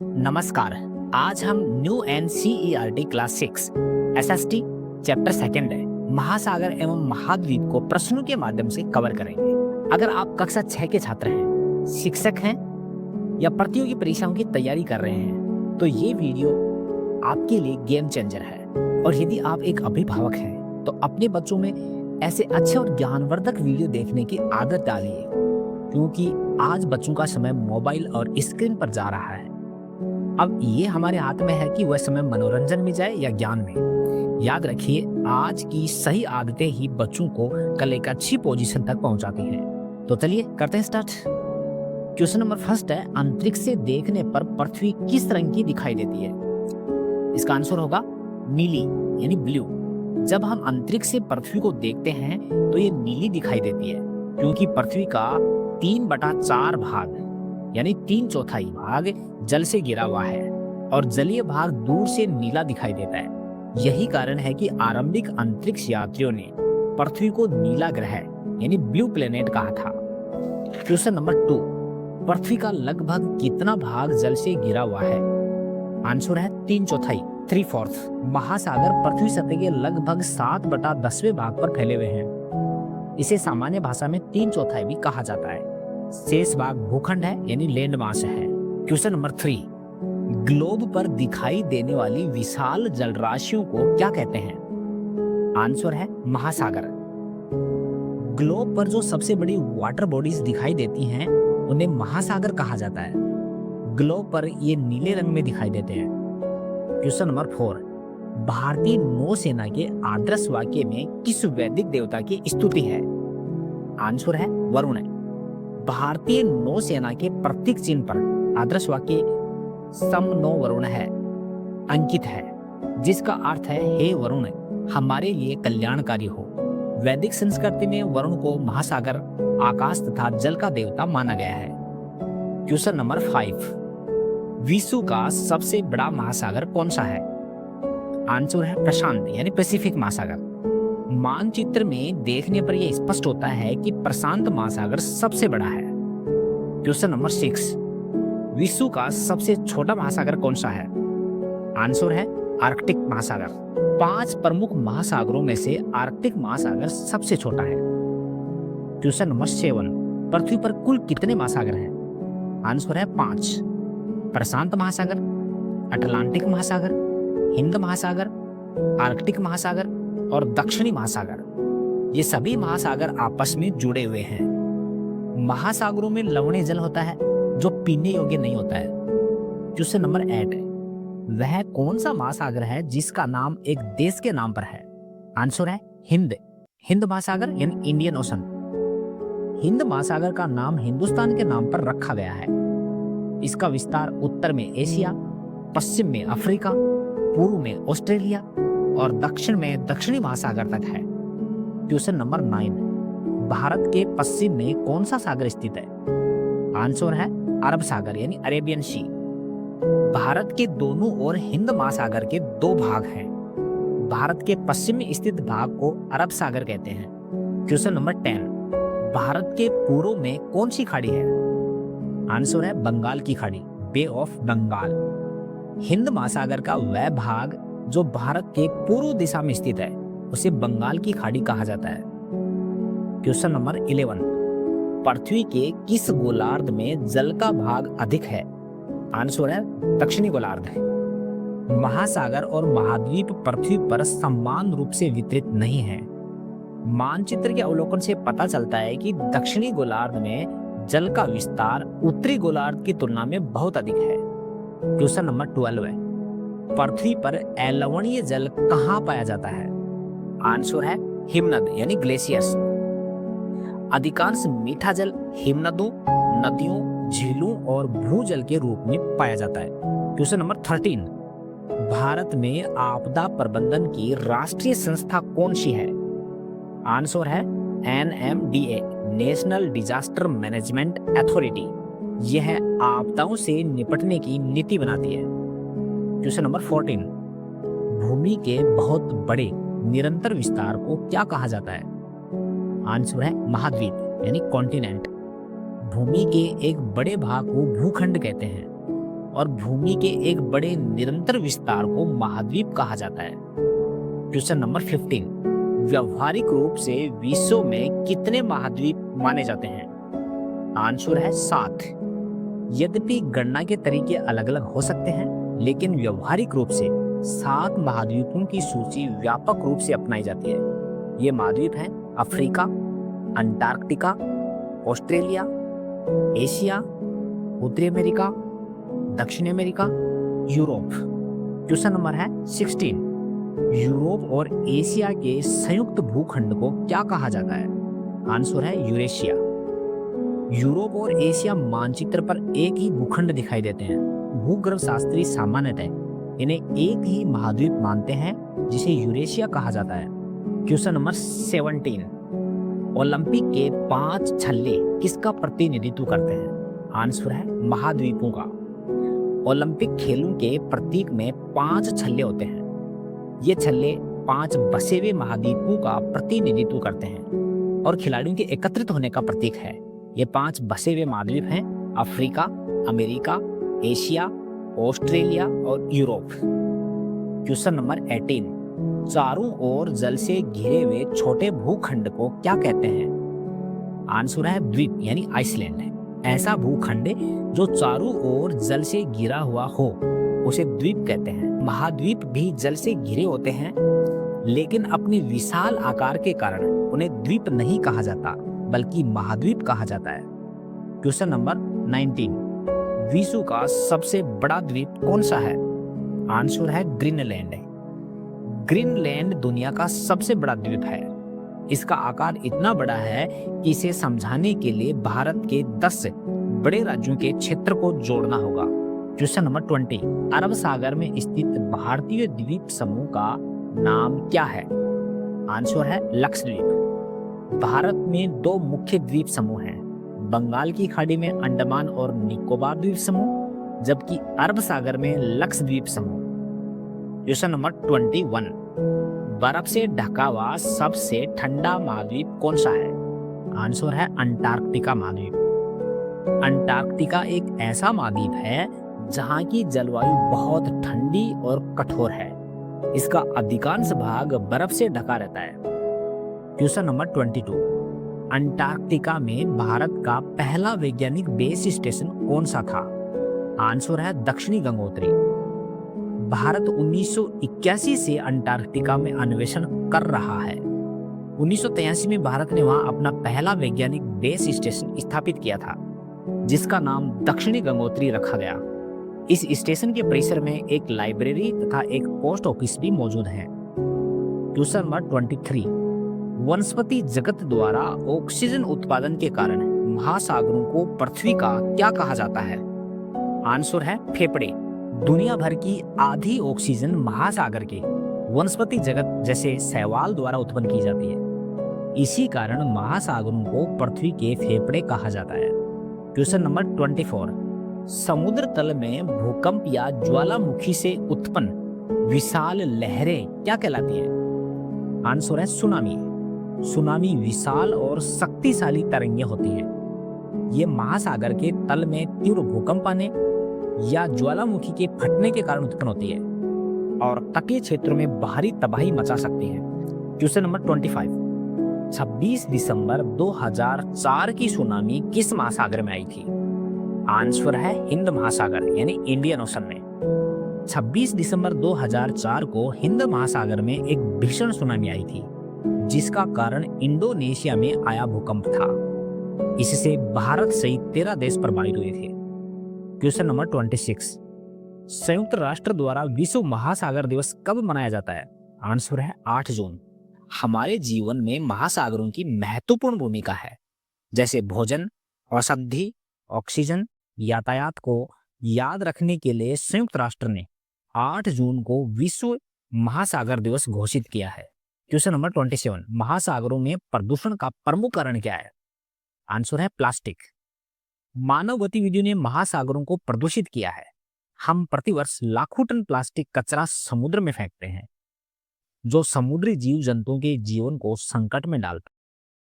नमस्कार। आज हम new NCERT class 6 SST chapter second है महासागर एवं महाद्वीप को प्रश्नों के माध्यम से कवर करेंगे। अगर आप कक्षा 6 के छात्र हैं, शिक्षक हैं या प्रतियोगी परीक्षाओं की तैयारी कर रहे हैं तो ये वीडियो आपके लिए गेम चेंजर है। और यदि आप एक अभिभावक हैं तो अपने बच्चों में ऐसे अच्छे और ज्ञानवर्धक वीडियो देखने की आदत डालिए, क्योंकि आज बच्चों का समय मोबाइल और स्क्रीन पर जा रहा है। अब ये हमारे हाथ में है कि वह समय मनोरंजन में जाए या ज्ञान में। याद रखिए, आज की सही आदतें ही बच्चों को कल एक अच्छी पोजीशन तक पहुंचाती हैं। तो चलिए करते हैं स्टार्ट। क्वेश्चन नंबर फर्स्ट है, अंतरिक्ष से देखने पर पृथ्वी किस रंग की दिखाई देती है? इसका आंसर होगा नीली यानी ब्लू। जब हम अंतरिक्ष से पृथ्वी को देखते हैं तो ये नीली दिखाई देती है, क्योंकि पृथ्वी का 3/4 भाग यानी 3/4 भाग जल से घिरा हुआ है और जलीय भाग दूर से नीला दिखाई देता है। यही कारण है कि आरंभिक अंतरिक्ष यात्रियों ने पृथ्वी को नीला ग्रह यानी ब्लू प्लेनेट कहा था। क्वेश्चन नंबर 2, पृथ्वी का लगभग कितना भाग जल से घिरा हुआ है? आंसर है 3/4 3/4। महासागर पृथ्वी सतह के लगभग 7/10वें भाग पर फैले हुए हैं। इसे सामान्य भाषा में 3/4 भी कहा जाता है। शेष भाग भूखंड है यानी लैंड मास है। क्वेश्चन नंबर 3, ग्लोब पर दिखाई देने वाली विशाल जलराशियों को क्या कहते हैं? आंसर है महासागर। ग्लोब पर जो सबसे बड़ी वाटर बॉडीज दिखाई देती हैं उन्हें महासागर कहा जाता है। ग्लोब पर ये नीले रंग में दिखाई देते हैं। क्वेश्चन नंबर 4, भारतीय नौसेना के आदर्श वाक्य में किस वैदिक देवता की स्तुति है? आंसर है वरुण। भारतीय नौसेना के प्रतीक चिन्ह पर आदर्श वाक्य सम नो वरुण है अंकित है, जिसका अर्थ है हे वरुण, हमारे लिए कल्याणकारी हो। वैदिक संस्कृति में वरुण को महासागर, आकाश तथा जल का देवता माना गया है। क्वेश्चन नंबर 5, विश्व का सबसे बड़ा महासागर कौन सा है? आंसर है प्रशांत यानी पैसिफिक महासागर। मानचित्र में देखने पर यह स्पष्ट होता है कि प्रशांत महासागर सबसे बड़ा है। क्वेश्चन नंबर 6, विश्व का सबसे छोटा महासागर कौन सा है? आंसर है आर्कटिक महासागर। 5 प्रमुख महासागरों में से आर्कटिक महासागर सबसे छोटा है। क्वेश्चन नंबर 7, पृथ्वी पर कुल कितने महासागर हैं? आंसर है 5। प्रशांत महासागर, अटलांटिक महासागर, हिंद महासागर, आर्कटिक महासागर और दक्षिणी महासागर। ये सभी महासागर आपस में जुड़े हुए हैं। महासागरों में लवणीय जल होता है जो पीने योग्य नहीं होता है। क्वेश्चन नंबर 8, वह कौन सा महासागर है जिसका नाम एक देश के नाम पर है? आंसर है हिंद महासागर यानी इंडियन ओशन। हिंद महासागर का नाम हिंदुस्तान के नाम पर रखा गया है। इसका विस्तार उत्तर में एशिया, पश्चिम में अफ्रीका, पूर्व में ऑस्ट्रेलिया और दक्षिण में दक्षिणी महासागर तक है। क्वेश्चन नंबर 9, भारत के पश्चिम में कौन सा सागर स्थित है? आंसर है अरब सागर यानी अरेबियन सी। भारत के दोनों ओर हिंद महासागर के 2 भाग हैं। भारत के पश्चिम में स्थित भाग को अरब सागर कहते हैं। क्वेश्चन नंबर 10, भारत के पूर्व में कौन सी खाड़ी है? आंसर है बंगाल की खाड़ी, बे ऑफ बंगाल। हिंद महासागर का वह भाग जो भारत के पूर्व दिशा में स्थित है उसे बंगाल की खाड़ी कहा जाता है। क्वेश्चन नंबर 11, पृथ्वी के किस गोलार्ध में जल का भाग अधिक है? आंसर है दक्षिणी गोलार्ध। महासागर और महाद्वीप पृथ्वी पर समान रूप से वितरित नहीं है। मानचित्र के अवलोकन से पता चलता है कि दक्षिणी गोलार्ध में जल का विस्तार उत्तरी गोलार्ध की तुलना में बहुत अधिक है। क्वेश्चन नंबर 12 है, पृथ्वी पर अलवणीय जल कहाँ पाया जाता है? आंसर है हिमनद यानी ग्लेशियर्स। अधिकांश मीठा जल हिमनदों, नदियों, झीलों और भूजल के रूप में पाया जाता है। क्वेश्चन नंबर 13, भारत में आपदा प्रबंधन की राष्ट्रीय संस्था कौन सी है? आंसर है NMDA national disaster management authority. यह आपदाओं से निपटने की नीति बनाती है। क्वेश्चन नंबर 14, भूमि के बहुत बड़े निरंतर विस्तार को क्या कहा जाता है? आंसर है महाद्वीप यानी कॉन्टिनेंट। भूमि के एक बड़े भाग को भूखंड कहते हैं। और भूमि के एक बड़े निरंतर विस्तार को महाद्वीप कहा जाता है। क्वेश्चन नंबर 15, व्यवहारिक रूप से विश्व में कितने महाद्वीप माने जाते हैं? आंसर है 7। यद्यपि गणना के तरीके अलग अलग हो सकते हैं, लेकिन व्यवहारिक रूप से 7 महाद्वीपों की सूची व्यापक रूप से अपनाई जाती है। ये महाद्वीप हैं अफ्रीका, अंटार्कटिका, ऑस्ट्रेलिया, एशिया, उत्तरी अमेरिका, दक्षिण अमेरिका, यूरोप। क्वेश्चन नंबर है 16, यूरोप और एशिया के संयुक्त भूखंड को क्या कहा जाता है? आंसर है यूरेशिया। यूरोप और एशिया मानचित्र पर एक ही भूखंड दिखाई देते हैं। भूगर्भ शास्त्री सामान्यतः इन्हें एक ही महाद्वीप मानते हैं, जिसे यूरेशिया कहा जाता है। क्वेश्चन नंबर 17, ओलंपिक के 5 छल्ले किसका प्रतिनिधित्व करते हैं? आंसर है महाद्वीपों का। ओलंपिक खेलों के प्रतीक में 5 छल्ले होते हैं। ये छल्ले 5 बसे हुए महाद्वीपों का प्रतिनिधित्व करते हैं और खिलाड़ियों के एकत्रित होने का प्रतीक है। ये 5 बसे हुए महाद्वीप हैं अफ्रीका, अमेरिका, एशिया, ऑस्ट्रेलिया और यूरोप। क्वेश्चन नंबर 18, चारों ओर जल से घिरे हुए छोटे भूखंड को क्या कहते हैं? आंसर है द्वीप यानी आइसलैंड। ऐसा भूखंड जो चारों ओर जल से घिरा हुआ हो उसे द्वीप कहते हैं। महाद्वीप भी जल से घिरे होते हैं, लेकिन अपने विशाल आकार के कारण उन्हें द्वीप नहीं कहा जाता, बल्कि महाद्वीप कहा जाता है। क्वेश्चन नंबर 19, विश्व का सबसे बड़ा द्वीप कौन सा है? आंसर है ग्रीनलैंड। ग्रीनलैंड दुनिया का सबसे बड़ा द्वीप है। इसका आकार इतना बड़ा है कि इसे समझाने के लिए भारत के 10 बड़े राज्यों के क्षेत्र को जोड़ना होगा। क्वेश्चन नंबर 20, अरब सागर में स्थित भारतीय द्वीप समूह का नाम क्या है? आंसर है लक्षद्वीप। भारत में 2 मुख्य द्वीप समूह हैं, बंगाल की खाड़ी में अंडमान और निकोबार द्वीप समूह, जबकि अरब सागर में लक्षद्वीप समूह। क्वेश्चन नंबर 21, बर्फ से ढका हुआ सबसे ठंडा महाद्वीप कौन सा है? आंसर है अंटार्कटिका महाद्वीप। अंटार्कटिका एक ऐसा महाद्वीप है जहां की जलवायु बहुत ठंडी और कठोर है। इसका अधिकांश भाग बर्फ से ढका रहता है। क्वेश्चन नंबर 22, अंटार्कटिका में भारत का पहला वैज्ञानिक बेस स्टेशन कौन सा था? आंसर है दक्षिणी गंगोत्री। भारत 1981 से अंटार्कटिका में अन्वेषण कर रहा है। 1983 में भारत ने वहां अपना पहला वैज्ञानिक बेस स्टेशन स्थापित किया था, जिसका नाम दक्षिणी गंगोत्री रखा गया। इस स्टेशन के परिसर में एक लाइब्रेरी तथा एक पोस्ट ऑफिस भी मौजूद है। क्वेश्चन नंबर 23, वनस्पति जगत द्वारा ऑक्सीजन उत्पादन के कारण महासागरों को पृथ्वी का क्या कहा जाता है? आंसर है फेफड़े। दुनिया भर की आधी ऑक्सीजन महासागर के वनस्पति जगत जैसे शैवाल द्वारा उत्पन्न की जाती है। इसी कारण महासागरों को पृथ्वी के फेफड़े कहा जाता है। क्वेश्चन नंबर 24, समुद्र तल में भूकंप या ज्वालामुखी से उत्पन्न विशाल लहरें क्या कहलाती है? आंसर है सुनामी। सुनामी विशाल और शक्तिशाली तरंगें होती हैं। ये महासागर के तल में तीव्र भूकंप आने या ज्वालामुखी के फटने के कारण उत्पन्न होती है और तटीय क्षेत्रों में बाहरी तबाही मचा सकती है। क्वेश्चन नंबर 25, 26 दिसंबर 2004 की सुनामी किस महासागर में आई थी? आंसर है हिंद महासागर यानी इंडियन ओशन में। 26 दिसंबर 2004 को हिंद महासागर में एक भीषण सुनामी आई थी, जिसका कारण इंडोनेशिया में आया भूकंप था। इससे भारत सहित 13 देश प्रभावित हुए थे। क्वेश्चन नंबर 26, संयुक्त राष्ट्र द्वारा विश्व महासागर दिवस कब मनाया जाता है? आंसर है 8 जून। हमारे जीवन में महासागरों की महत्वपूर्ण भूमिका है, जैसे भोजन, औषधि, ऑक्सीजन, यातायात को याद रखने के लिए संयुक्त राष्ट्र ने 8 जून को विश्व महासागर दिवस घोषित किया है। क्वेश्चन नंबर 27, महासागरों में प्रदूषण का प्रमुख कारण क्या है? आंसर है प्लास्टिक। मानव गतिविधियों ने महासागरों को प्रदूषित किया है। हम प्रतिवर्ष लाखों टन प्लास्टिक कचरा समुद्र में फेंकते हैं, जो समुद्री जीव जंतुओं के जीवन को संकट में डालता है।